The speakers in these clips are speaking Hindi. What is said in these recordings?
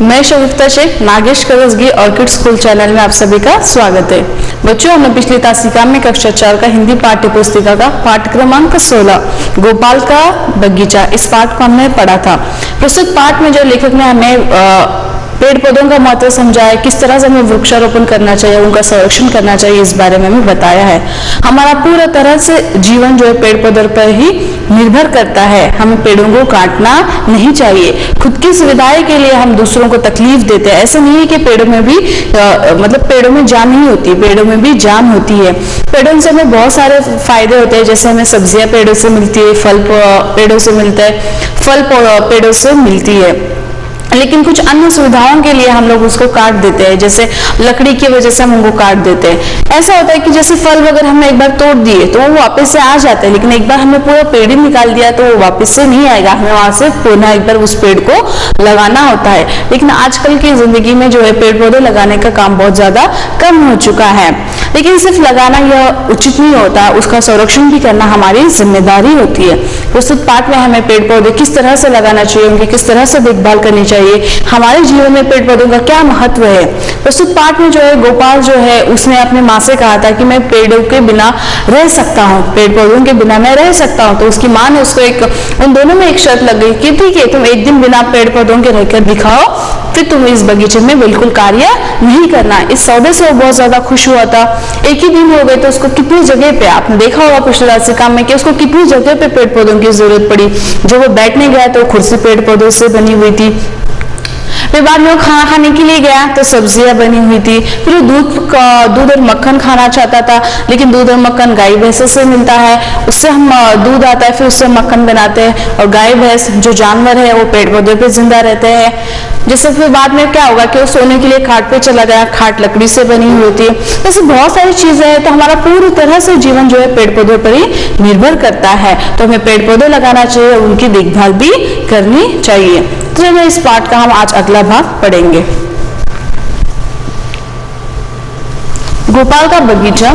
मैं Shagufta Shaikh Nagesh Karsagi orchid school channel में आप सभी का स्वागत है। बच्चों, हमने पिछली तासिका में कक्षा 4 का हिंदी पाठ्य पुस्तिका का पाठ क्रमांक 16 गोपाल का बगीचा, इस पाठ को हमने पढ़ा था। प्रस्तुत पाठ में जो लेखक ने हमें पेड़ पौधों का महत्व समझाया, किस तरह से हमें वृक्षारोपण करना चाहिए, उनका संरक्षण करना चाहिए, इस बारे में हमें बताया है। हमारा पूरा तरह से जीवन जो है पेड़ पौधों पर ही निर्भर करता है। हमें पेड़ों को काटना नहीं चाहिए। खुद की सुविधाएं के लिए हम दूसरों को तकलीफ देते हैं। ऐसा नहीं है कि पेड़ों में भी मतलब पेड़ों में जान नहीं होती, पेड़ों में भी जान होती है। पेड़ों से हमें बहुत सारे फायदे होते हैं, जैसे हमें सब्जियां पेड़ों से मिलती है, फल पेड़ों से मिलता है, फल पेड़ों से मिलती है। लेकिन कुछ अन्य सुविधाओं के लिए हम लोग उसको काट देते हैं, जैसे लकड़ी की वजह से हम उनको काट देते हैं। ऐसा होता है कि जैसे फल वगैरह हमने एक बार तोड़ दिए तो वो वापस से आ जाते हैं, लेकिन एक बार हमने पूरा पेड़ ही निकाल दिया तो वो वापस से नहीं आएगा। हमें वहां से पुनः एक बार उस पेड़ को लगाना होता है। लेकिन आजकल की जिंदगी में जो है पेड़ पौधे लगाने का काम बहुत ज्यादा कम हो चुका है। लेकिन सिर्फ लगाना यह उचित नहीं होता, उसका संरक्षण भी करना हमारी जिम्मेदारी होती है। प्रस्तुत पाठ में हमें पेड़ पौधे किस तरह से लगाना चाहिए, उनकी किस तरह से देखभाल करनी चाहिए, हमारे जीवन में पेड़ पौधों का क्या महत्व है। प्रस्तुत पाठ में जो है गोपाल जो है उसने अपने माँ से कहा था कि मैं पेड़ों के बिना रह सकता हूँ, पेड़ पौधों के बिना मैं रह सकता हूँ। तो उसकी माँ ने उसको उन दोनों में एक शर्त लग गई कि ठीक है, तुम एक दिन बिना पेड़ पौधों के रहकर दिखाओ, फिर तुम इस बगीचे में बिल्कुल कार्य नहीं करना। इस सौदे से वो बहुत ज्यादा खुश हुआ था। एक ही दिन हो गए तो उसको कितनी जगह पे, आपने देखा होगा पिछले तासिका में कि उसको कितनी जगह पे पेड़ पौधों की जरूरत पड़ी। जब वो बैठने गया तो कुर्सी पेड़ पौधों से बनी हुई थी। फिर बाद में वो खाना खाने के लिए गया तो सब्जियां बनी हुई थी। फिर वो दूध और मक्खन खाना चाहता था, लेकिन दूध और मक्खन गाय भैंसों से मिलता है, उससे हम दूध आता है, फिर उससे मक्खन बनाते हैं। और गाय भैंस जो जानवर है वो पेड़ पौधे पे जिंदा रहते हैं। जैसे फिर बाद में क्या होगा कि वो सोने के लिए खाट पे चला गया, खाट लकड़ी से बनी हुई होती है। ऐसे बहुत सारी चीजें हैं। तो हमारा पूरी तरह से जीवन जो है पेड़ पौधों पर ही निर्भर करता है। तो हमें पेड़ पौधे लगाना चाहिए, उनकी देखभाल भी करनी चाहिए। तो चलिए इस पाठ का हम आज अगला भाग पढ़ेंगे। गोपाल का बगीचा।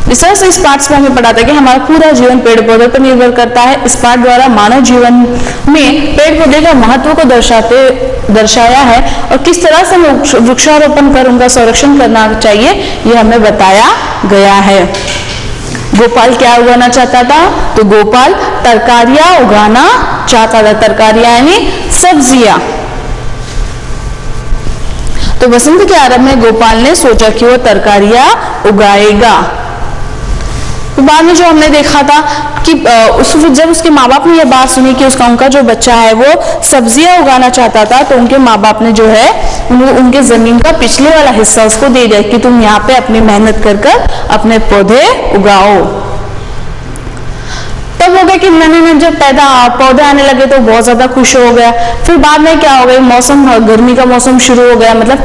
रिसर्च इस पाठ में हमें पढ़ाता है कि हमारा पूरा जीवन पेड़ पौधों पर निर्भर करता है। इस पाठ द्वारा मानव जीवन में पेड़ पौधे का महत्व को दर्शाया है और किस तरह से वृक्षारोपण कर उनका संरक्षण करना चाहिए यह हमें बताया गया है। गोपाल क्या उगाना चाहता था? तो गोपाल तरकारियां उगाना चाहता था। तरकारियां यानी सब्जियां। तो बसंत के आरंभ में गोपाल ने सोचा कि वो तरकारियां उगाएगा। तो बाद में जो हमने देखा था कि जब उसके माँ बाप ने यह बात सुनी कि उनका जो बच्चा है वो सब्जियां उगाना चाहता था, तो उनके माँ बाप ने जो है उनके जमीन का पिछले वाला हिस्सा उसको दे दिया कि तुम यहाँ पे अपनी मेहनत कर अपने पौधे उगाओ। तब हो गया कि मैंने जब पौधे आने लगे तो बहुत ज्यादा खुश हो गया। फिर बाद में क्या हो गया, मौसम गर्मी का मौसम शुरू हो गया, मतलब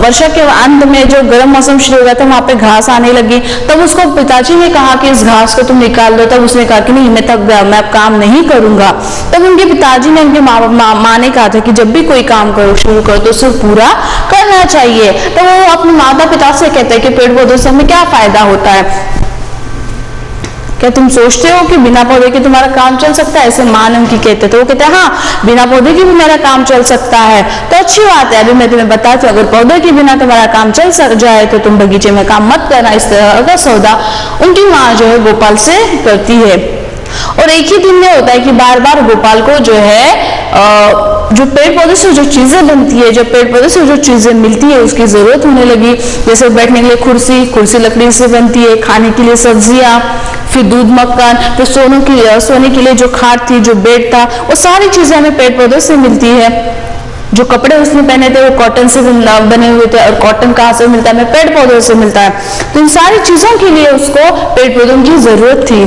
वर्षा के अंत में जो गर्म मौसम शुरू हो गया था, वहां पे घास आने लगी। तब उसको पिताजी ने कहा कि इस घास को तुम निकाल दो। तब उसने कहा कि नहीं, मैं थक गया, मैं अब काम नहीं करूंगा। तब उनके पिताजी ने उनके माँ ने कहा था कि जब भी कोई काम करो शुरू करो तो उसे पूरा करना चाहिए। तो वो अपने माता पिता से कहते हैं कि पेड़ पौधों से हमें क्या फायदा होता है, क्या तुम सोचते हो कि बिना पौधे के तुम्हारा काम चल सकता है? ऐसे मां ने उनकी कहते तो वो कहते हैं हाँ, बिना पौधे के भी मेरा काम चल सकता है। तो अच्छी बात है, अभी मैं तुम्हें बताती हूँ, अगर पौधे के बिना तुम्हारा काम चल जाए तो तुम बगीचे में काम मत करना। इस तरह का सौदा उनकी माँ जो है गोपाल से करती है। और एक ही दिन में होता है कि बार बार गोपाल को जो है जो पेड़ पौधे से जो चीजें बनती है, जो पेड़ पौधे से जो चीजें मिलती है उसकी जरूरत होने लगी। जैसे बैठने के लिए कुर्सी लकड़ी से बनती है, खाने के लिए सब्जियां, फिर दूध मक्खन, फिर सोने के लिए जो खाट थी, जो बेड था, वो सारी चीजें हमें पेड़ पौधों से मिलती है। जो कपड़े उसने पहने थे वो कॉटन से बने हुए थे, और कॉटन कहाँ से मिलता है? हमें पेड़ पौधों से मिलता है। तो इन सारी चीजों के लिए उसको पेड़ पौधों की जरूरत थी।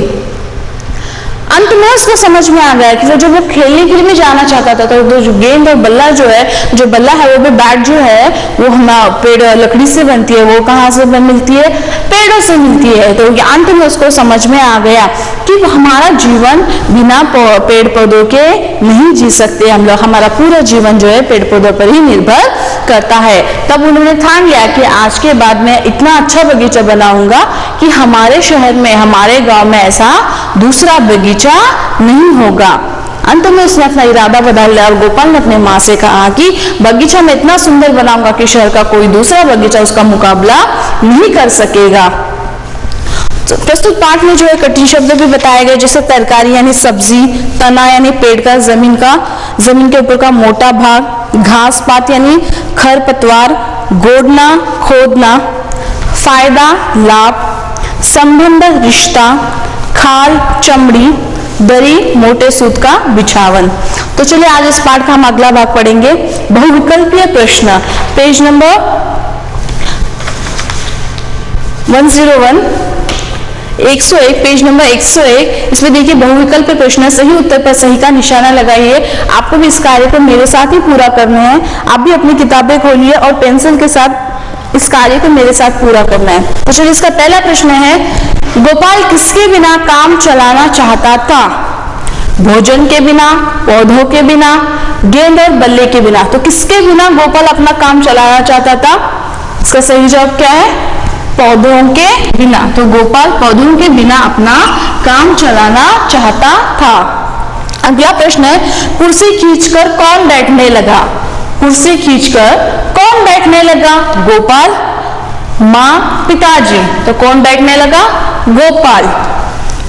अंत में उसको समझ में आ गया कि जब वो खेलने के लिए जाना चाहता था तो जो गेंद और बल्ला जो बल्ला है वो भी बैट जो है वो हम पेड़ लकड़ी से बनती है, वो कहाँ से मिलती है? पेड़ों से मिलती है। तो अंत में उसको समझ में आ गया कि हमारा जीवन बिना पेड़ पौधों के नहीं जी सकते हम लोग। हमारा पूरा जीवन जो है पेड़ पौधों पर ही निर्भर करता है। तब उन्होंने ठान लिया कि आज के बाद मैं इतना अच्छा बगीचा बनाऊंगा कि हमारे शहर में, हमारे गांव में ऐसा दूसरा बगीचा नहीं होगा। अंत में उसने अपना इरादा बदल लिया और गोपाल ने अपने माँ से कहा कि बगीचा मैं इतना सुंदर बनाऊंगा कि शहर का कोई दूसरा बगीचा उसका मुकाबला नहीं कर सकेगा। तो प्रस्तुत पाठ में जो है कठिन शब्द भी बताए गए, जैसे तरकारी यानी सब्जी, तना यानी पेड़ का, जमीन के ऊपर का मोटा भाग, घास पात यानी खरपतवार, गोड़ना खोदना, फायदा लाभ, संबंध रिश्ता, खाल चमड़ी, दरी मोटे सूत का बिछावन। तो चलिए आज इस पाठ का हम अगला भाग पढ़ेंगे, बहुविकल्पीय प्रश्न, पेज नंबर 101, 101, पेज नंबर 101। इसमें देखिए बहुविकल्प प्रश्न, सही उत्तर पर सही का निशाना लगाइए। आपको भी इस कार्य को मेरे साथ ही पूरा करना है। आप भी अपनी किताबें खोलिए और पेंसिल के साथ इस कार्य को मेरे साथ पूरा करना है। तो चलिए इसका पहला प्रश्न है, गोपाल किसके बिना काम चलाना चाहता था? भोजन के बिना, पौधों के बिना, गेंद और बल्ले के बिना। तो किसके बिना गोपाल अपना काम चलाना चाहता था? इसका सही जवाब क्या है? पौधों के बिना। तो गोपाल पौधों के बिना अपना काम चलाना चाहता था। अगला प्रश्न है, कुर्सी खींचकर कौन बैठने लगा? कुर्सी खींचकर कौन बैठने लगा? गोपाल, माँ, पिताजी। तो कौन बैठने लगा? गोपाल।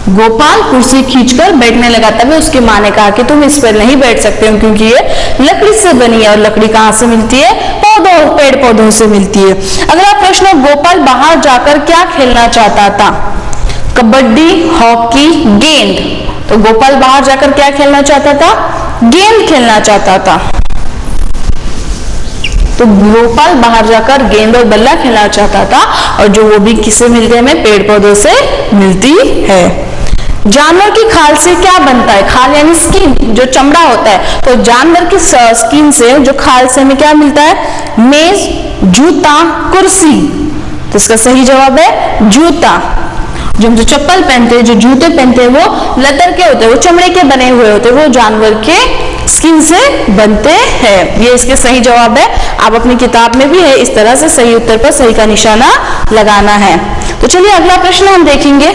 गोपाल कुर्सी खींचकर बैठने लगा। तभी उसकी माँ ने कहा कि तुम इस पर नहीं बैठ सकते हो क्योंकि ये लकड़ी से बनी है, और लकड़ी कहाँ से मिलती है? पेड़ पौधों से मिलती है। अगला प्रश्न, गोपाल बाहर जाकर क्या खेलना चाहता था? कबड्डी, हॉकी, गेंद। तो गोपाल बाहर जाकर क्या खेलना चाहता था? गेंद खेलना चाहता था। तो गोपाल बाहर जाकर गेंद और बल्ला खेलना चाहता था, और जो वो भी किससे मिलती है? हमें पेड़ पौधों से मिलती है। जानवर की खाल से क्या बनता है? खाल यानी स्किन, जो चमड़ा होता है। तो जानवर की स्किन से, जो खाल से हमें क्या मिलता है? मेज, जूता, कुर्सी। तो इसका सही जवाब है जूता। जो हम जो चप्पल पहनते हैं, जो जूते पहनते हैं, वो लेदर के होते हैं, वो चमड़े के बने हुए होते हैं, वो जानवर के स्किन से बनते हैं। ये इसके सही जवाब है। आप अपनी किताब में भी है इस तरह से सही उत्तर पर सही का निशाना लगाना है। तो चलिए अगला प्रश्न हम देखेंगे,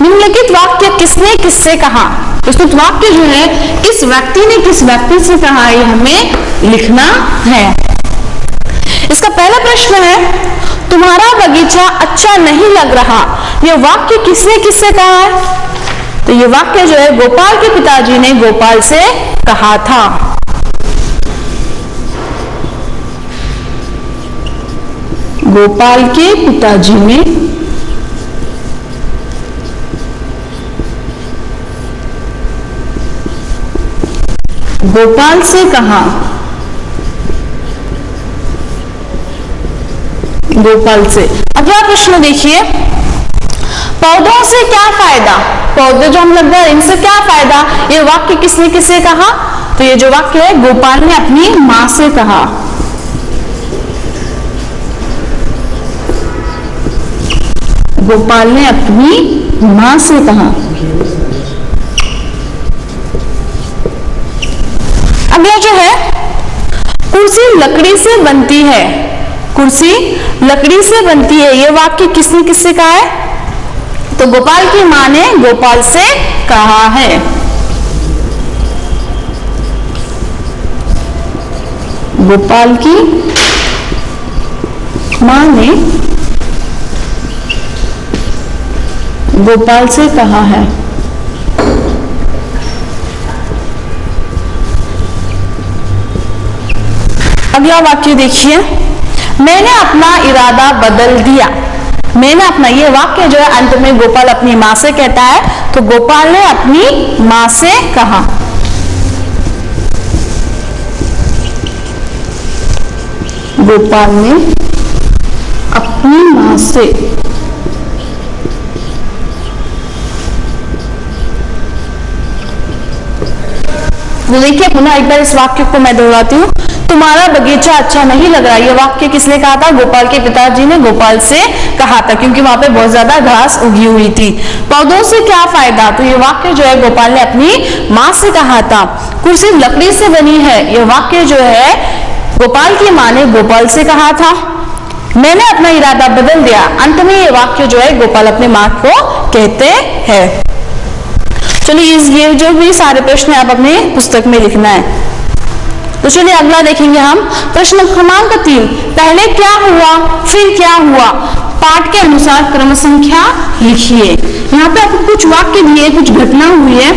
निम्नलिखित वाक्य किसने किससे कहा? प्रस्तुत वाक्य जो है किस व्यक्ति ने किस व्यक्ति से कहा, ये हमें लिखना है। इसका पहला प्रश्न है, तुम्हारा बगीचा अच्छा नहीं लग रहा। यह वाक्य किसने किससे कहा है? तो ये वाक्य जो है गोपाल के पिताजी ने गोपाल से कहा था। गोपाल के पिताजी ने गोपाल से कहा। गोपाल से। अगला प्रश्न देखिए, पौधों से क्या फायदा? पौधे जो हम लगा रहे हैं, इनसे क्या फायदा? ये वाक्य किसने किससे कहा? तो ये जो वाक्य है गोपाल ने अपनी मां से कहा। गोपाल ने अपनी मां से कहा। अगला जो है, कुर्सी लकड़ी से बनती है। कुर्सी लकड़ी से बनती है, यह वाक्य किसने किससे कहा है? तो गोपाल की मां ने गोपाल से कहा है। गोपाल की मां ने गोपाल से कहा है। अगला वाक्य देखिए, मैंने अपना इरादा बदल दिया। मैंने अपना, ये वाक्य जो है अंत में गोपाल अपनी मां से कहता है, तो गोपाल ने अपनी मां से कहा। गोपाल ने अपनी मां से। तो देखिए पुनः एक बार इस वाक्य को मैं दोहराती हूँ, तुम्हारा बगीचा अच्छा नहीं लग रहा। ये वाक्य किसने कहा था? गोपाल के पिताजी ने गोपाल से कहा था, क्योंकि वहां पे बहुत ज्यादा घास उगी हुई थी। पौधों से क्या फायदा? तो ये वाक्य जो है गोपाल ने अपनी मां से कहा था। कुर्सी लकड़ी से बनी है, ये वाक्य जो है गोपाल की मां ने गोपाल से कहा था। मैंने अपना इरादा बदल दिया, अंत में ये वाक्य जो है गोपाल अपने मां को कहते हैं। चलिए ये जो भी सारे प्रश्न आप अपनी पुस्तक में लिखना है। तो चलिए अगला देखेंगे हम प्रश्न क्रमांक 3। पहले क्या हुआ फिर क्या हुआ, पाठ के अनुसार क्रम संख्या लिखिए। यहाँ पे आपको कुछ वाक्य दिए, कुछ घटना हुई है,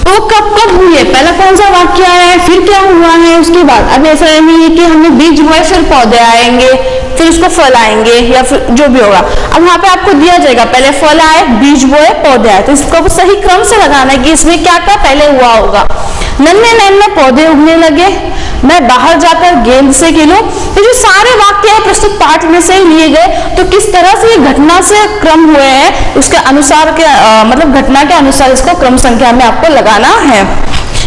तो कब कब हुई है, पहला कौन सा वाक्य है, फिर क्या हुआ है, उसके बाद। अब ऐसा नहीं है कि हमने बीज बोए फिर पौधे आएंगे, फिर उसको फल आएंगे, या फिर जो भी होगा। अब यहाँ पे आपको दिया जाएगा पहले फल आए, बीज बोए, पौधे आए, तो इसको सही क्रम से लगाना है कि इसमें क्या क्या पहले हुआ होगा। नन्हे नन्हे पौधे उगने लगे, मैं बाहर जाकर गेंद से खेलूं। ये जो सारे वाक्य है प्रस्तुत पाठ में से ही लिए गए, तो किस तरह से ये घटना से क्रम हुए हैं उसके अनुसार के मतलब घटना के अनुसार इसको क्रम संख्या में आपको लगाना है।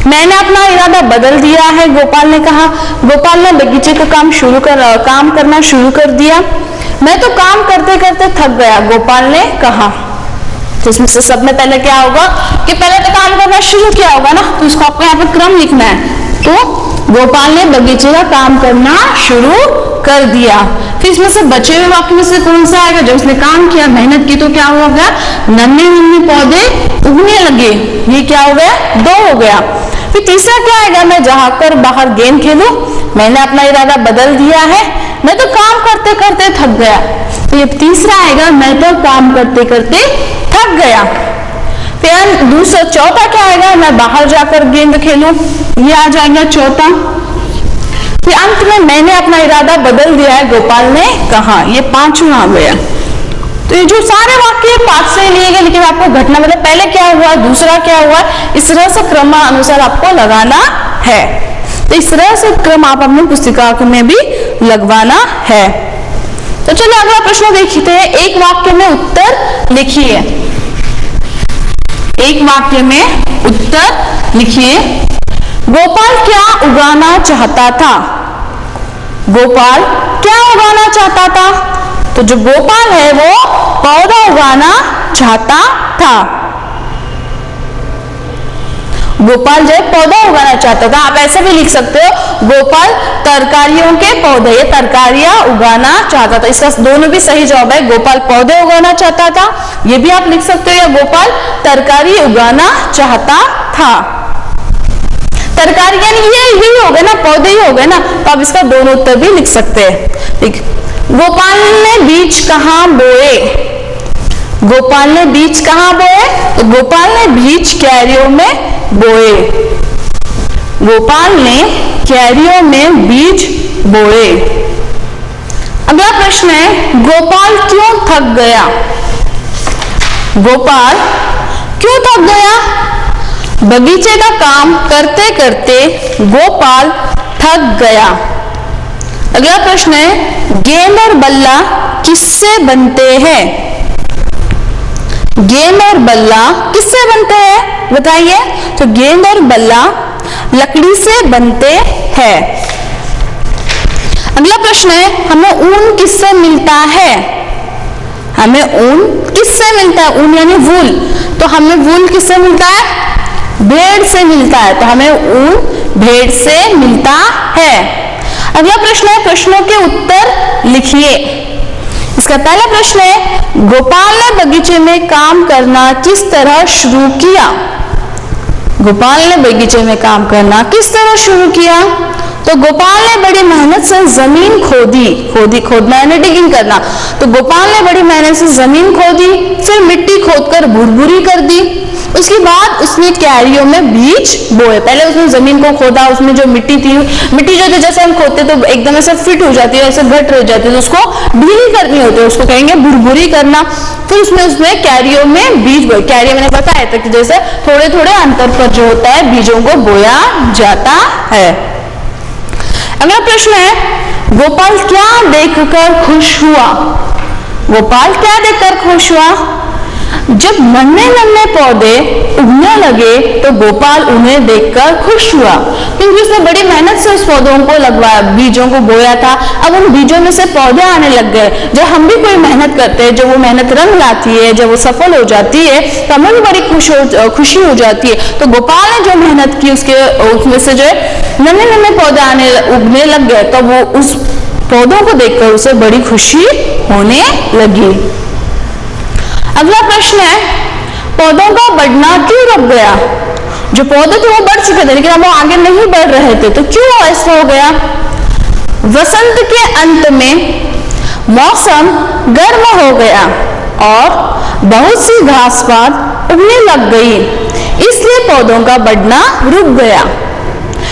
मैंने अपना इरादा बदल दिया है, गोपाल ने कहा। गोपाल ने बगीचे का काम करना शुरू कर दिया। मैं तो काम करते करते थक गया, गोपाल ने कहा। तो इसमें से सब में पहले क्या होगा कि पहले तो काम करना शुरू किया होगा ना, तो इसको आपको यहाँ पे क्रम लिखना है। तो गोपाल ने बगीचे का काम करना शुरू कर दिया। फिर इसमें से बचे हुए वाक्य में से कौन सा आएगा, जब उसने काम किया, मेहनत की, तो क्या हो गया, नन्हे नन्हे पौधे उगने लगे, ये क्या हो गया, 2 हो गया। फिर तीसरा क्या आएगा, मैं जाकर बाहर गेंद खेलूं, मैंने अपना इरादा बदल दिया है, मैं तो काम करते करते थक गया। तो ये तीसरा आएगा, मैं तो काम करते करते थक गया। फिर दूसरा चौथा क्या आएगा, मैं बाहर जाकर गेंद खेलूं, ये आ जाएगा चौथा। फिर अंत में मैंने अपना इरादा बदल दिया है, गोपाल ने कहा, ये 5वां आ गया। तो ये जो सारे वाक्य पाठ से लिए गए, लेकिन आपको घटना मतलब पहले क्या हुआ, दूसरा क्या हुआ, इस तरह से क्रमानुसार आपको लगाना है। तो इस तरह से क्रम आप अपनी पुस्तिका में भी लगवाना है। तो चलिए अगला प्रश्न देखते हैं। एक वाक्य में उत्तर लिखिए। एक वाक्य में उत्तर लिखिए। गोपाल क्या उगाना चाहता था, गोपाल क्या उगाना चाहता था। तो जो गोपाल है वो पौधा उगाना चाहता था। गोपाल जो पौधा उगाना चाहता था। आप ऐसे भी लिख सकते हो, गोपाल तरकारियों के पौधे, ये तरकारियां उगाना चाहता था। इसका दोनों भी सही जवाब है, गोपाल पौधे उगाना चाहता था, ये भी आप लिख सकते हो, या गोपाल तरकारी उगाना चाहता था। तरकारी यानी ये हो गए ना, पौधे ही हो गए ना, तो आप इसका दोनों उत्तर भी लिख सकते हैं। ठीक, गोपाल ने बीज कहाँ बोए, गोपाल ने बीज कहाँ बोए, तो गोपाल ने बीज क्यारियों में बोए। गोपाल ने क्यारियों में बीज बोए। अगला प्रश्न है, गोपाल क्यों थक गया, गोपाल क्यों थक गया। बगीचे का काम करते करते गोपाल थक गया। अगला प्रश्न है, गेंद और बल्ला किससे बनते हैं, गेंद और बल्ला किससे बनते हैं बताइए। तो गेंद और बल्ला लकड़ी से बनते हैं। अगला प्रश्न है, हमें ऊन किससे मिलता है, हमें ऊन किससे मिलता है, ऊन यानी वूल, तो हमें वूल किससे मिलता है, भेड़ से मिलता है, तो हमें ऊन भेड़ से मिलता है। अगला प्रश्न है, प्रश्नों के उत्तर लिखिए। इसका पहला प्रश्न है, गोपाल ने बगीचे में काम करना किस तरह शुरू किया, गोपाल ने बगीचे में काम करना किस तरह शुरू किया। तो गोपाल ने बड़ी मेहनत से जमीन खोदना यानी डिगिंग करना, तो गोपाल ने बड़ी मेहनत से जमीन खोदी, फिर मिट्टी खोदकर भुरभुरी कर दी, उसके बाद उसने क्यारियों में बीज बोए। पहले उसने जमीन को खोदा, उसमें जो मिट्टी थी, मिट्टी जो थी जैसे हम खोदते तो एकदम ऐसे फिट हो जाती है, ऐसे घट रह जाती है, तो उसको ढीली करनी होती है, उसको कहेंगे भुरभुरी करना। फिर उसमें क्यारियों में बीज बोए। क्यारी मैंने बताया था कि जैसे थोड़े थोड़े अंतर पर जो होता है बीजों को बोया जाता है। अगला प्रश्न है, गोपाल क्या देखकर खुश हुआ, गोपाल क्या देखकर खुश हुआ। जब नन्हे नन्हे पौधे उगने लगे तो गोपाल उन्हें देखकर खुश हुआ, क्योंकि उसने बड़ी मेहनत से उस पौधों को लगवाया, बीजों को बोया था, अब उन बीजों में से पौधे आने लग गए। जब हम भी कोई मेहनत करते हैं, जब वो मेहनत रंग लाती है, जब वो सफल हो जाती है, तो हमें भी बड़ी खुशी हो जाती है। तो गोपाल ने जो मेहनत की उसमें से जो है नन्हे नन्हे पौधे उगने लग गए, तो वो उस पौधों को देखकर उसे बड़ी खुशी होने लगी। अगला प्रश्न है, पौधों का बढ़ना क्यों रुक गया? जो पौधे थे वो बढ़ चुके थे लेकिन अब वो आगे नहीं बढ़ रहे थे, तो क्यों ऐसा हो गया? वसंत के अंत में मौसम गर्म हो गया और बहुत सी घास पात उगने लग गई, इसलिए पौधों का बढ़ना रुक गया।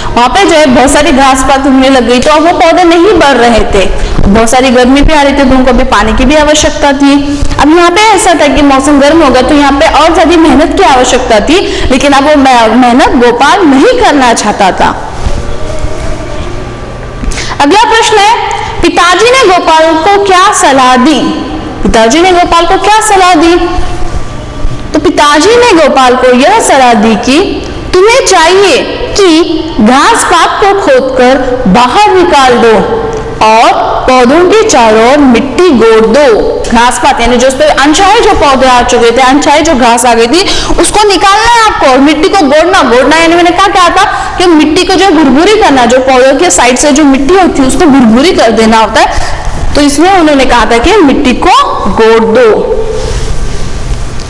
वहां पे जो है बहुत सारी घास पात उगने लग गई, तो अब वो पौधे नहीं बढ़ रहे थे, बहुत सारी गर्मी भी आ रही थी, तो उनको भी पानी की भी आवश्यकता थी। अब यहाँ पे ऐसा था कि मौसम गर्म हो गया तो यहाँ पे और ज्यादा मेहनत की आवश्यकता थी, लेकिन अब वो मेहनत गोपाल नहीं करना चाहता था। अगला प्रश्न है, पिताजी ने गोपाल को क्या सलाह दी? पिताजी ने गोपाल को क्या सलाह दी? तो पिताजी ने गोपाल को यह सलाह दी कि तुम्हें चाहिए कि घास पात को खोदकर बाहर निकाल दो और पौधों के चारों ओर मिट्टी गोड़ दो। घास पात यानी जो उस पर अनचाहे जो पौधे आ चुके थे, अनचाहे जो घास आ गई थी, उसको निकालना है आपको और मिट्टी को गोड़ना यानी मैंने क्या था कि मिट्टी को जो भुरभुरी करना, जो पौधों के साइड से जो मिट्टी होती है उसको भुरभुरी कर देना होता है, तो इसमें उन्होंने कहा था कि मिट्टी को गोड़ दो।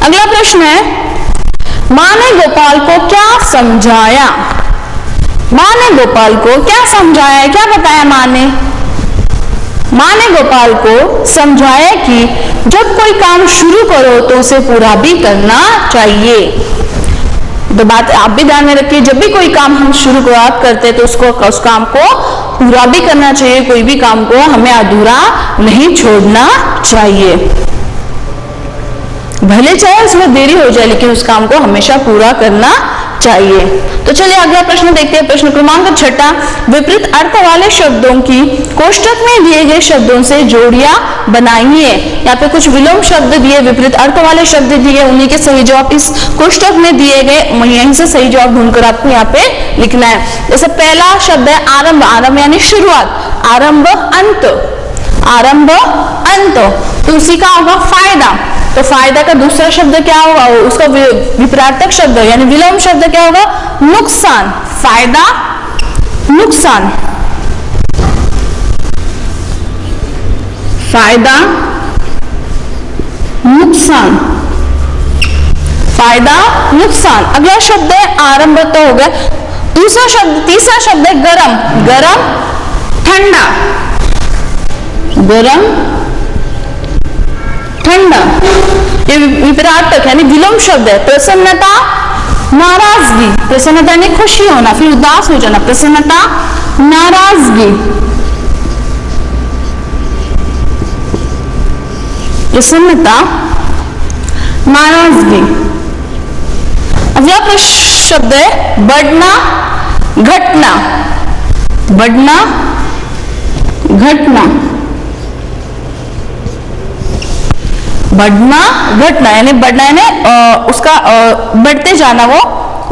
अगला प्रश्न है, मां ने गोपाल को क्या समझाया? मां ने गोपाल को क्या समझाया, क्या बताया मां ने? मां ने गोपाल को समझाया कि जब कोई काम शुरू करो तो उसे पूरा भी करना चाहिए। तो बात आप भी ध्यान में रखिए, जब भी कोई काम हम शुरुआत करते हैं तो उस काम को पूरा भी करना चाहिए, कोई भी काम को हमें अधूरा नहीं छोड़ना चाहिए, भले चाहे उसमें देरी हो जाए लेकिन उस काम को हमेशा पूरा करना चाहिए। तो चलिए अगला प्रश्न देखते हैं। प्रश्न क्रमांक 6, विपरीत अर्थ वाले शब्दों की कोष्टक में दिए गए शब्दों से जोड़ियां बनाइए। यहाँ पे कुछ विलोम शब्द दिए, विपरीत अर्थ वाले शब्द दिए, उन्हीं के सही जवाब इस कोष्टक में दिए गए, यहीं से सही जवाब ढूंढकर आपको यहाँ पे लिखना है। जैसे पहला शब्द है आरंभ, आरंभ यानी शुरुआत, आरंभ अंत, आरंभ अंत, तो उसी का होगा फायदा। तो फायदा का दूसरा शब्द क्या होगा? उसका विपरीतक शब्द यानी विलोम शब्द क्या होगा? नुकसान, फायदा नुकसान, फायदा नुकसान, फायदा नुकसान। अगला शब्द है आरंभ, तो हो गया। दूसरा शब्द, तीसरा शब्द है गरम, गरम ठंडा, गरम ठंडा, ये विपरीतक यानी विलोम शब्द है। प्रसन्नता नाराजगी, प्रसन्नता यानी खुशी होना, फिर उदास हो जाना, प्रसन्नता नाराजगी, प्रसन्नता नाराजगी। अगला शब्द है बढ़ना घटना, बढ़ना घटना, बढ़ना घटना यानी बढ़ना यानी उसका बढ़ते जाना, वो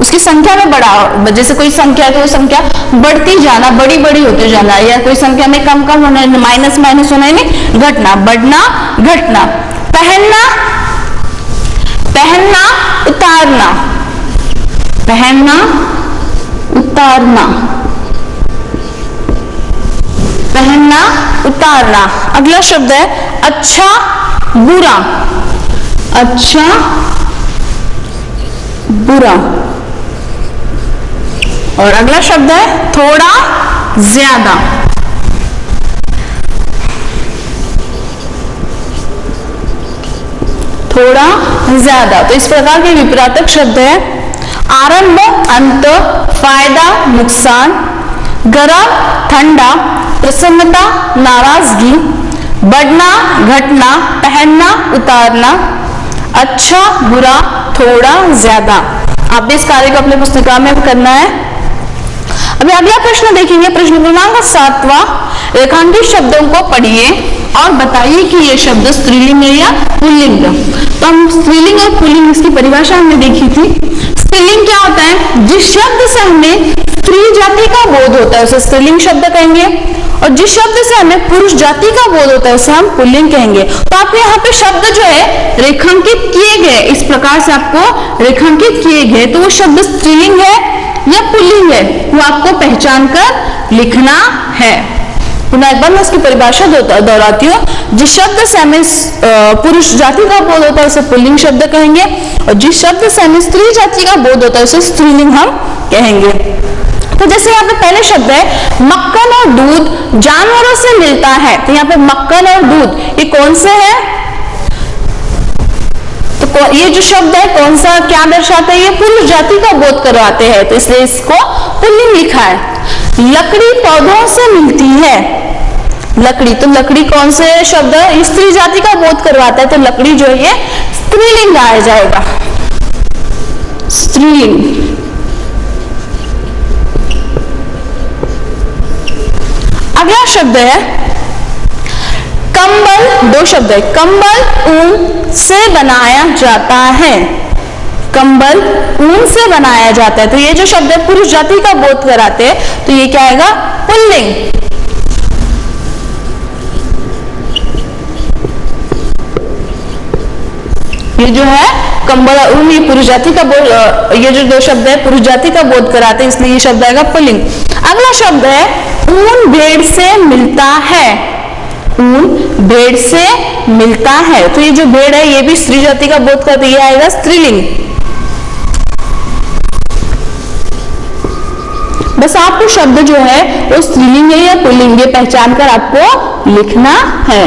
उसकी संख्या में बढ़ा, जैसे कोई संख्या है तो वो संख्या बढ़ती जाना, बड़ी बड़ी होते जाना, या कोई संख्या में कम कम होना, माइनस माइनस होना यानी घटना, बढ़ना घटना। पहनना, पहनना उतारना, पहनना उतारना, पहनना उतारना। अगला शब्द है अच्छा बुरा, अच्छा बुरा। और अगला शब्द है थोड़ा ज्यादा, थोड़ा ज्यादा। तो इस प्रकार के विपरीतक शब्द है आरंभ अंत, फायदा नुकसान, गरम ठंडा, प्रसन्नता नाराजगी, बढ़ना घटना, पहनना उतारना, अच्छा बुरा थोड़ा ज्यादा। आप भी इस कार्य को अपने पुस्तिका में करना है। अभी अगला प्रश्न देखेंगे, प्रश्न क्रमांक 7वां, रेखांकित शब्दों को पढ़िए और बताइए कि ये शब्द स्त्रीलिंग है या पुल्लिंग। तो हम स्त्रीलिंग और पुल्लिंग इसकी परिभाषा हमने देखी थी। स्त्रीलिंग क्या होता है? जिस शब्द से हमें स्त्री जाति का बोध होता है उसे स्त्रीलिंग शब्द कहेंगे, और जिस शब्द से हमें पुरुष जाति का बोध होता है उसे हम पुल्लिंग कहेंगे। तो आपको यहाँ पे शब्द जो है रेखांकित किए गए, इस प्रकार से आपको रेखांकित किए गए, तो वो शब्द स्त्रीलिंग है या पुल्लिंग है वो आपको पहचान कर लिखना है। पुनः एक बार मैं उसकी परिभाषा दोहराती हूँ। जिस शब्द से हमें पुरुष जाति का बोध होता है उसे पुल्लिंग शब्द कहेंगे, और जिस शब्द से हमें स्त्री जाति का बोध होता है उसे स्त्रीलिंग हम कहेंगे। तो जैसे यहाँ पे पहले शब्द है मक्खन और दूध जानवरों से मिलता है, तो यहाँ पे मक्खन और दूध ये कौन से है, तो ये जो शब्द है कौन सा क्या दर्शाता है, ये पुरुष जाति का बोध करवाते हैं, तो इसलिए इसको पुल्लिंग लिखा है। लकड़ी पौधों से मिलती है, लकड़ी, तो लकड़ी कौन से शब्द है, स्त्री जाति का बोध करवाता है, तो लकड़ी जो है ये स्त्रीलिंग आया जाएगा, स्त्रीलिंग। अगला शब्द है कंबल, दो शब्द है, कंबल ऊन से बनाया जाता है, कंबल ऊन से बनाया जाता है, तो ये जो शब्द है पुरुष जाति का बोध कराते हैं, तो ये क्या आएगा, पुल्लिंग। ये जो है कंबल और ऊन, ये पुरुष जाति का बोध, ये जो दो शब्द है पुरुष जाति का बोध कराते हैं, इसलिए ये शब्द आएगा पुल्लिंग। अगला शब्द है ऊन भेड़ से मिलता है, ऊन भेड़ से मिलता है, तो ये जो भेड़ है ये भी स्त्री जाति का बोध करता है, ये आएगा स्त्रीलिंग। बस आपको शब्द जो है वो स्त्रीलिंग है या पुल्लिंग है पहचान कर आपको लिखना है।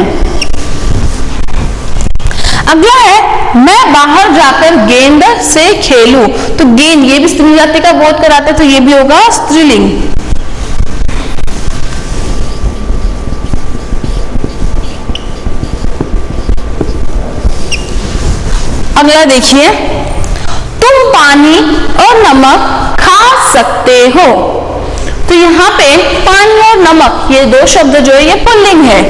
अगला है मैं बाहर जाकर गेंद से खेलूं, तो गेंद ये भी स्त्री जाति का बोध कराते हैं, तो ये भी होगा स्त्रीलिंग। अगला देखिए तुम पानी और नमक खा सकते हो, तो यहाँ पे पानी और नमक ये दो शब्द जो है ये पुल्लिंग है।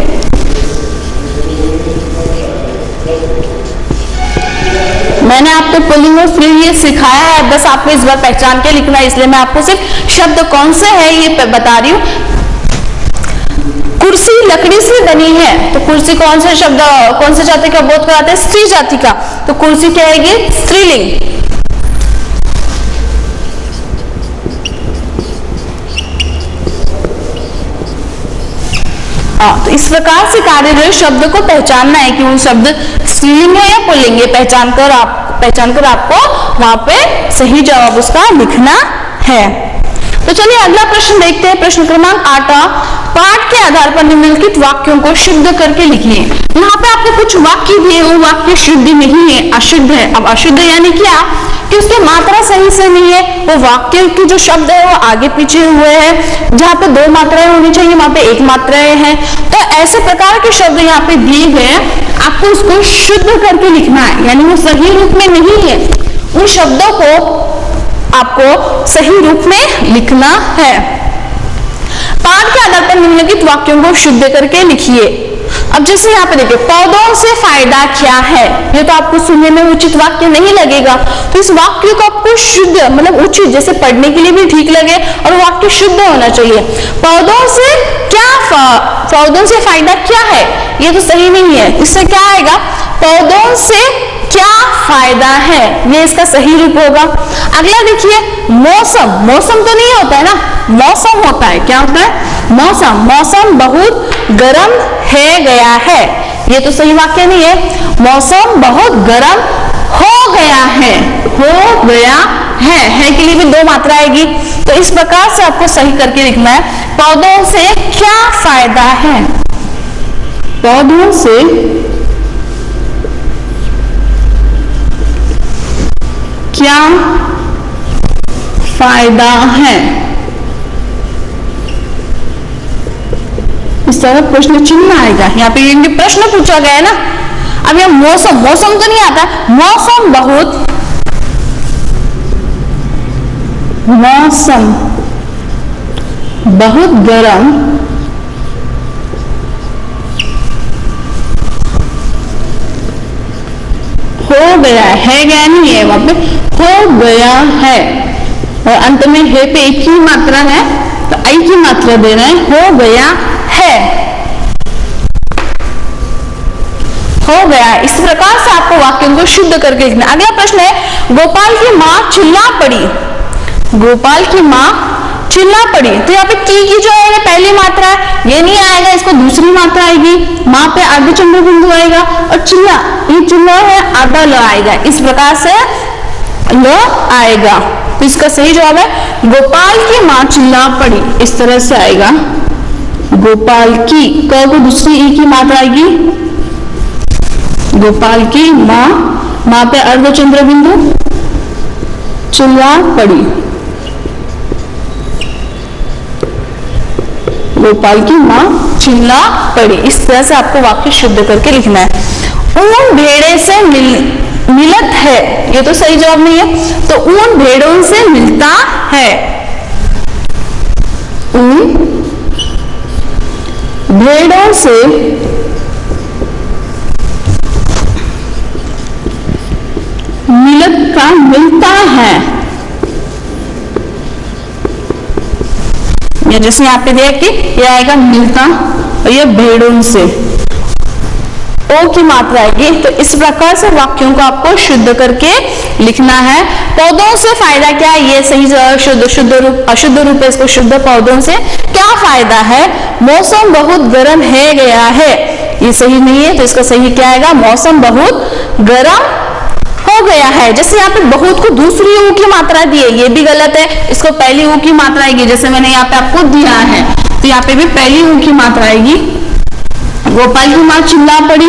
मैंने आपको पुल्लिंग और स्त्रीलिंग ये सिखाया है, बस आपको इस बार पहचान के लिखना है, इसलिए मैं आपको सिर्फ शब्द कौन से है ये बता रही हूँ। कुर्सी लकड़ी से बनी है, तो कुर्सी कौन से शब्द कौन से जाति का बोध कराते हैं, स्त्री जाति का, तो कुर्सी क्या आएगी, स्त्रीलिंग। तो इस प्रकार से कार्य जो है शब्द को पहचानना है कि वो शब्द स्त्रीलिंग है या पुल्लिंग है, पहचान कर आपको वहां पे सही जवाब उसका लिखना है। तो चलिए अगला प्रश्न देखते हैं, प्रश्न क्रमांक 8। पाठ के आधार पर निम्नलिखित वाक्यों को शुद्ध करके लिखिए। यहाँ पे आपके कुछ वाक्य दिए, वो वाक्य शुद्ध नहीं है, अशुद्ध है। अब अशुद्ध यानी क्या कि उसकी मात्रा सही से नहीं है, वो वाक्य के जो शब्द है वो आगे पीछे हुए हैं, जहाँ पे 2 मात्राएं होनी चाहिए वहां पे 1 मात्राएं हैं। तो ऐसे प्रकार के शब्द यहाँ पे दिए गए, आपको उसको शुद्ध करके लिखना है, यानी वो सही रूप में नहीं है, उन शब्दों को आपको सही रूप में लिखना है। पाठ के आधार पर निम्नलिखित वाक्यों को शुद्ध करके लिखिए। अब जैसे यहाँ पे देखिए पौधों से फायदा क्या है, ये तो आपको सुनने में उचित वाक्य नहीं लगेगा, तो इस वाक्य को आपको शुद्ध मतलब उचित, जैसे पढ़ने के लिए भी ठीक लगे और वाक्य शुद्ध होना चाहिए। पौधों से पौधों से फायदा क्या है, ये तो सही नहीं है, इससे क्या आएगा, पौधों से क्या फायदा है, ये इसका सही रूप होगा। अगला देखिए मौसम, मौसम तो नहीं होता है ना, मौसम होता है, क्या होता है, मौसम। मौसम बहुत गर्म है गया है, ये तो सही वाक्य नहीं है, मौसम बहुत गर्म हो गया है, हो गया है के लिए भी 2 मात्रा आएगी, तो इस प्रकार से आपको सही करके लिखना है। पौधों से क्या फायदा है, पौधों से क्या फायदा है, इस तरह प्रश्न चिन्ह आएगा। यहाँ पे ये प्रश्न पूछा गया है ना। अब यह मौसम, मौसम तो नहीं आता, मौसम बहुत गर्म हो गया है, गया नहीं है, वहां पे हो गया है, और अंत में है पे एक ही मात्रा है, तो आई की मात्रा दे रहे हैं, हो गया है, हो गया। इस प्रकार से आपको वाक्यों को शुद्ध करके लिखना। अगला प्रश्न है गोपाल की माँ चिल्ला पड़ी, गोपाल की माँ चिल्ला पड़ी, तो यहाँ पे की जो है पहली मात्रा है, ये नहीं आएगा, इसको दूसरी मात्रा आएगी, माँ पे आधे चंद्र बिंदु आएगा, और चिल्ला, ये चिल्ला है आधा ल आएगा, इस प्रकार से ल आएगा। तो इसका सही जवाब है गोपाल की माँ चिल्ला पड़ी, इस तरह से आएगा। गोपाल की क को दूसरी ई की मात्रा आएगी, गोपाल की माँ, माँ पे अर्ध चंद्र बिंदु, चिल्ला पड़ी, गोपाल की माँ चिल्ला पड़ी। इस तरह से आपको वाक्य शुद्ध करके लिखना है। ऊन भेड़े से मिलत है, ये तो सही जवाब नहीं है, तो ऊन भेड़ों से मिलता है, ऊन भेड़ों से मिलत का मिलता है, या जैसे यहाँ पे देख कि ये आएगा मिलता, और ये भेड़ों से ओ की मात्रा आएगी। तो इस प्रकार से वाक्यों को आपको शुद्ध करके लिखना है। पौधों से फायदा क्या है, ये सही शुद्ध शुद्ध रूप, अशुद्ध रूप है इसको शुद्ध। पौधों से क्या फायदा है, मौसम बहुत गर्म है गया है, ये सही नहीं है, तो इसका सही क्या आएगा, मौसम बहुत गर्म हो गया है। जैसे यहाँ पे बहुत को दूसरी ऊ की मात्रा दी है, ये भी गलत है, इसको पहली ऊ की मात्रा आएगी, जैसे मैंने यहाँ पे आपको दिया है, तो यहाँ पे भी पहली ऊ की मात्रा आएगी। गोपाल की माँ चिल्ला पड़ी,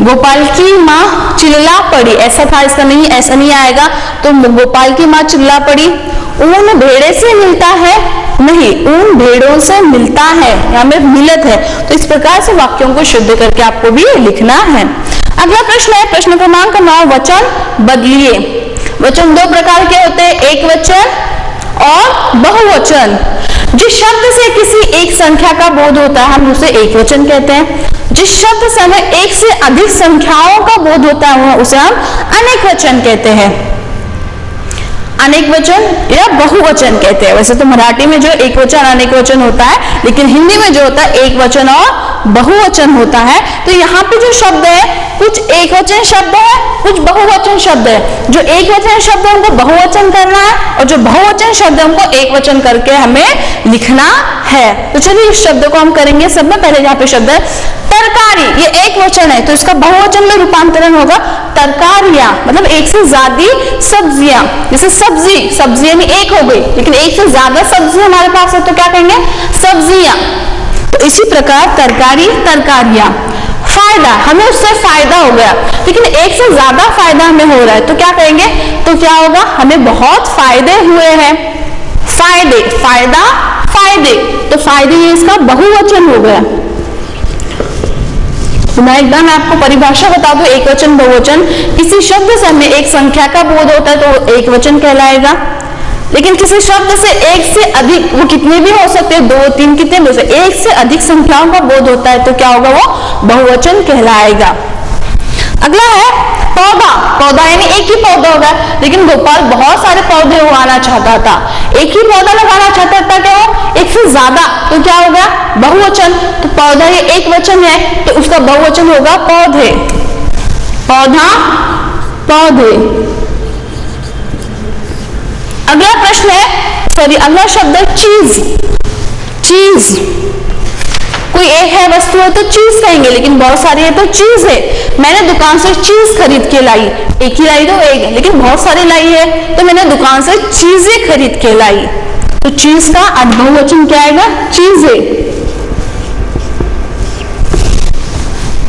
गोपाल की माँ चिल्ला पड़ी, ऐसा था, इसका नहीं, ऐसा नहीं आएगा, तो गोपाल की माँ चिल्ला पड़ी। ऊन भेड़े से मिलता है, नहीं, ऊन भेड़ों से मिलता है, यहाँ में मिलत है। तो इस प्रकार से वाक्यों को शुद्ध करके आपको भी लिखना है। अगला प्रश्न है प्रश्न क्रमांक 9, वचन बदलिए। वचन दो प्रकार के होते हैं, एक वचन और बहुवचन। जिस शब्द से किसी एक संख्या का बोध होता है हम उसे एक वचन कहते हैं। जिस शब्द से हमें एक से अधिक संख्याओं का बोध होता है उसे हम अनेक वचन कहते हैं। अनेक वचन या बहुवचन कहते हैं। वैसे तो मराठी में जो एक वचन अनेक वचन होता है, लेकिन हिंदी में जो होता है एक वचन और बहुवचन होता है। तो यहाँ पे जो शब्द है कुछ एक वचन शब्द है, कुछ बहुवचन शब्द है। जो एक वचन शब्द है उनको बहुवचन करना है, और जो बहुवचन शब्द है उनको एक वचन करके हमें लिखना है। तो चलिए इस शब्द को हम करेंगे। सब में पहले यहाँ पे शब्द है तरकारी, ये एक वचन है, तो इसका बहुवचन में रूपांतरण होगा तरकारियां, मतलब एक से ज्यादा सब्जियां। जैसे सब्जी, सब्जी यानी एक हो गई, लेकिन एक से ज्यादा सब्जी हमारे पास है तो क्या कहेंगे, सब्जियां। तो इसी प्रकार तरकारी, तरकारियां। फायदा, हमें उससे फायदा हो गया, लेकिन एक से ज्यादा फायदा हमें हो रहा है तो क्या कहेंगे, तो क्या होगा, हमें बहुत फायदे हुए हैं। फायदे, फायदा, फायदे, तो फायदे ये इसका बहुवचन हो गया। तो मैं एकदम आपको परिभाषा बता दूं, एक वचन बहुवचन, किसी शब्द से हमें एक संख्या का बोध होता है तो वो एक वचन कहलाएगा। लेकिन किसी शब्द से एक से अधिक, वो कितने भी हो सकते हैं, 2, 3, कितने भी हो सकते, एक से अधिक संख्याओं का बोध होता है तो क्या होगा, वो बहुवचन कहलाएगा। अगला है पौधा। पौधा यानी एक ही पौधा होगा, लेकिन गोपाल बहुत सारे पौधे उगाना चाहता था, एक ही पौधा लगाना चाहता था, क्या हो, एक से ज्यादा, तो क्या होगा, बहुवचन। तो पौधा ये एक वचन है तो उसका बहुवचन होगा पौधे। पौधा, पौधे। अगला प्रश्न है, सॉरी अगला शब्द है चीज। चीज, कोई एक है वस्तु है तो चीज कहेंगे, लेकिन बहुत सारी है तो चीज है। मैंने दुकान से चीज खरीद के लाई, एक ही लाई तो एक है, लेकिन बहुत सारी लाई है तो मैंने दुकान से चीजें खरीद के लाई। तो चीज का बहुवचन क्या आएगा, चीजें।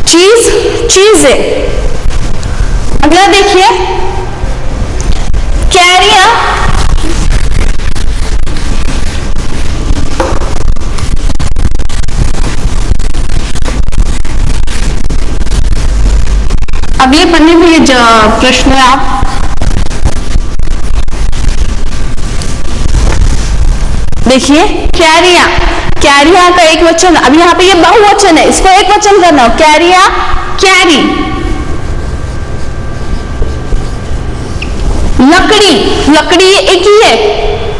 चीज, चीजें। अगला देखिए कैरियां। अगले पन्ने में ये प्रश्न है, आप देखिए कैरिया। कैरिया का एक वचन, अब यहाँ पे ये बहुवचन है, इसको एक वचन करना हो, कैरिया, कैरी। लकड़ी, लकड़ी एक ही है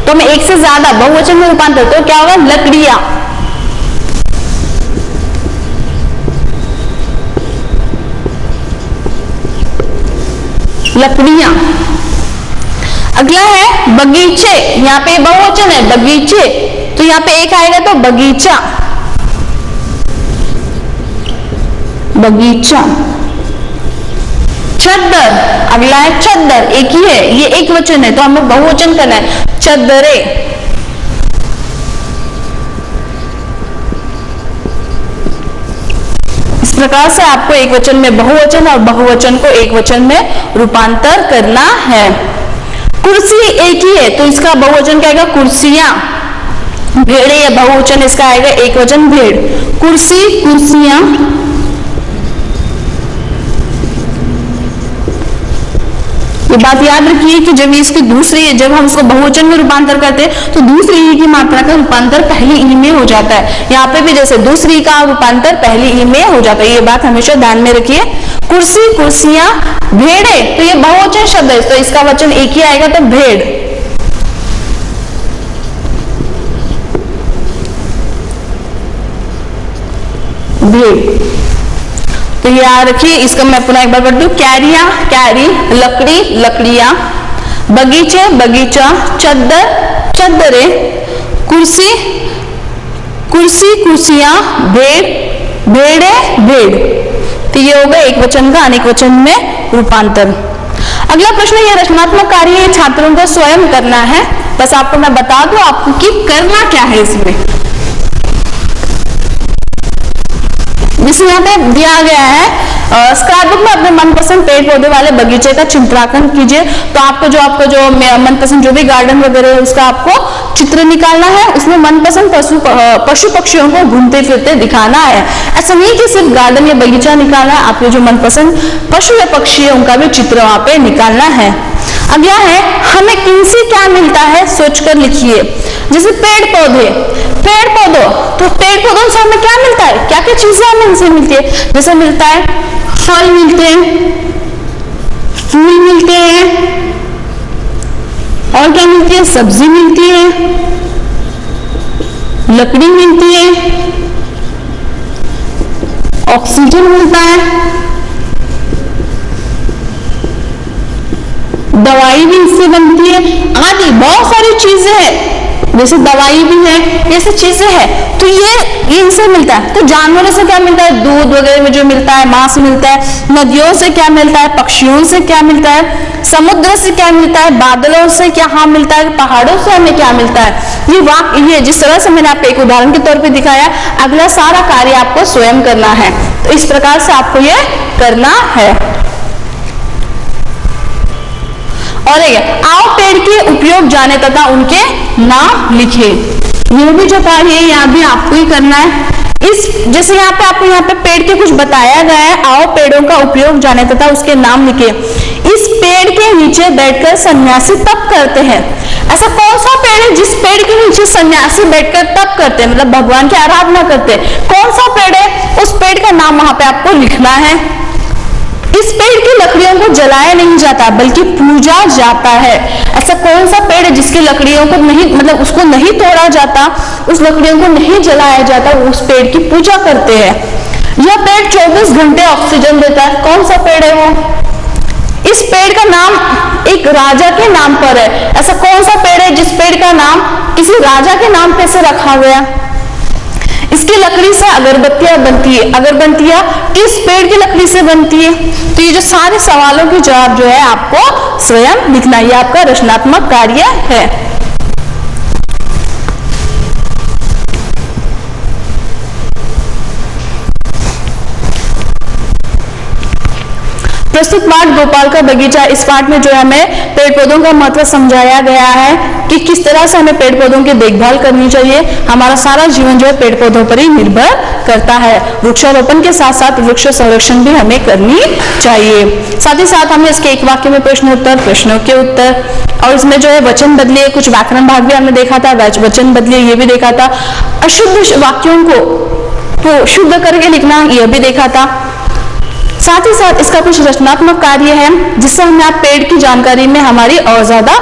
तो मैं एक से ज्यादा बहुवचन में रूपांतर, तो क्या होगा, लकड़ियां। लकड़ियां। अगला है बगीचे, यहाँ पे बहुवचन है बगीचे, तो यहाँ पे एक आएगा तो बगीचा, बगीचा। चद्दर, अगला है चद्दर, एक ही है, ये एक वचन है तो हमें बहुवचन करना है, चद्दरे। इस प्रकार से आपको एक वचन में बहुवचन और बहुवचन को एक वचन में रूपांतर करना है। कुर्सी एक ही है तो इसका बहुवचन क्या आएगा, कुर्सियां। भेड़े या बहुवचन इसका आएगा एक वचन भेड़, कुर्सी, कुर्सियां। ये बात याद रखिए कि जब इसकी दूसरी, जब हम उसको बहुवचन में रूपांतर करते हैं तो दूसरी ई की मात्रा का रूपांतर पहली ई में हो जाता है। यहाँ पे भी जैसे दूसरी का रूपांतर पहली ई में हो जाता है, ये बात हमेशा ध्यान में रखिए। कुर्सी, कुर्सियां, भेड़े, तो ये बहुवचन शब्द है तो इसका वचन एक ही आएगा तो भेड़। भेड़, तो ये याद रखिए। इसका मैं पुनः एक बार पढ़ती हूँ, कैरिया, कैरी, लकड़ी, लकड़ियां, बगीचे, बगीचा, चद्दर, चद्दरे, कुर्सी, कुर्सी, कुर्सियां, भेड़, भेड़े, भेड़। तो ये होगा एक वचन का अनेक वचन में रूपांतर। अगला प्रश्न, ये रचनात्मक कार्य छात्रों को स्वयं करना है। बस आपको मैं बता दूं आपको कि करना क्या है इसमें। जिसे यहाँ पे दिया गया है, स्क्रैप बुक में अपने मनपसंद पेड़ पौधे वाले बगीचे का चित्रांकन कीजिए। तो आपको जो मनपसंद जो भी गार्डन वगैरह है उसका आपको चित्र निकालना है, उसमें मनपसंद पशु पक्षियों को घूमते फिरते दिखाना है। ऐसा नहीं कि सिर्फ गार्डन या बगीचा निकालना है, आपके जो मनपसंद पशु या पक्षी है उनका भी चित्र वहां पे निकालना है। अगला है, हमें किनसे क्या मिलता है सोचकर लिखिए। जैसे पेड़ पौधे, पेड़ पौधों, तो पेड़ पौधों से हमें क्या मिलता है, क्या क्या चीजें हमें इनसे मिलती है। जैसे मिलता है फल मिलते हैं, फूल मिलते हैं, और क्या मिलती है, सब्जी मिलती है, लकड़ी मिलती है, ऑक्सीजन मिलता है, दवाई भी इससे बनती है, आदि बहुत सारी चीजें हैं। जैसे दवाई भी है, ये सब चीजें हैं, तो ये इनसे मिलता है। तो जानवरों से क्या मिलता है, दूध वगैरह में जो मिलता है, मांस मिलता है। नदियों से क्या मिलता है, पक्षियों से क्या मिलता है, समुद्र से क्या मिलता है, बादलों से क्या मिलता है, पहाड़ों से हमें क्या मिलता है। ये वाक्य, ये जिस तरह से मैंने आपको एक उदाहरण के तौर पे दिखाया, अगला सारा कार्य आपको स्वयं करना है। तो इस प्रकार से आपको ये करना है। और आओ पेड़ के उपयोग जाने तथा उनके नाम लिखे। ये भी जो कार्य है यहाँ भी आपको ही करना है। इस जैसे यहाँ पे आपको यहाँ पे पेड़ के कुछ बताया गया है, आओ पेड़ों का उपयोग जाने तथा उसके नाम लिखे। इस पेड़ के नीचे बैठकर सन्यासी तप करते हैं। ऐसा कौन सा पेड़ है जिस पेड़ के नीचे सन्यासी बैठकर तप करते हैं, मतलब भगवान की आराधना करते हैं। कौन सा पेड़ है, उस पेड़ का नाम वहां पे आपको लिखना है। इस पेड़ की लकड़ियों को जलाया नहीं जाता बल्कि पूजा जाता है। ऐसा कौन सा पेड़ है जिसकी लकड़ियों को नहीं, मतलब उसको नहीं तोड़ा जाता, उस लकड़ियों को नहीं जलाया जाता, उस पेड़ की पूजा करते हैं। यह पेड़ 24 घंटे ऑक्सीजन देता है। कौन सा पेड़ है वो? इस पेड़ का नाम एक राजा के नाम पर है। ऐसा कौन सा पेड़ है जिस पेड़ का नाम किसी राजा के नाम पे से रखा गया? इसकी लकड़ी से अगरबत्तियां बनती है। अगरबत्तियां किस पेड़ की लकड़ी से बनती है? तो ये जो सारे सवालों के जवाब जो है आपको स्वयं लिखना, ये आपका रचनात्मक कार्य है। प्रस्तुत पाठ गोपाल का बगीचा, इस पाठ में जो है हमें पेड़ पौधों का महत्व समझाया गया है कि किस तरह से हमें पेड़ पौधों की देखभाल करनी चाहिए। हमारा सारा जीवन जो है पेड़ पौधों पर ही निर्भर करता है। वृक्षारोपण के साथ साथ वृक्ष संरक्षण भी हमें करनी चाहिए। साथ ही साथ हमने इसके एक वाक्य में प्रश्नोत्तर, प्रश्नों के उत्तर, और इसमें जो है वचन बदलिए, कुछ व्याकरण भाग भी हमने देखा था, वचन बदलिए ये भी देखा था। अशुद्ध वाक्यों को शुद्ध करके लिखना यह भी देखा था। साथ ही साथ इसका कुछ रचनात्मक कार्य है जिससे हमें आप पेड़ की जानकारी में हमारी और ज्यादा,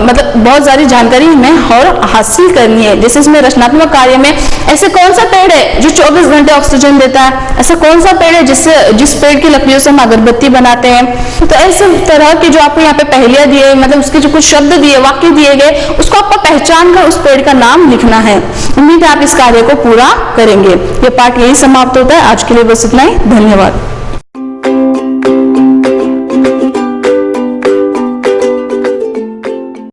मतलब बहुत सारी जानकारी हमें और हासिल करनी है। जैसे इसमें रचनात्मक कार्य में ऐसे कौन सा पेड़ है जो 24 घंटे ऑक्सीजन देता है? ऐसा कौन सा पेड़ है जिस पेड़ की लकड़ियों से हम अगरबत्ती बनाते हैं? तो ऐसे तरह के जो आपको यहाँ पे पहेलियां दिए, मतलब उसके जो कुछ शब्द दिए, वाक्य दिए गए, उसको आपको पहचान कर उस पेड़ का नाम लिखना है। उम्मीद है आप इस कार्य को पूरा करेंगे। ये पाठ यही समाप्त होता है। आज के लिए बस इतना ही। धन्यवाद।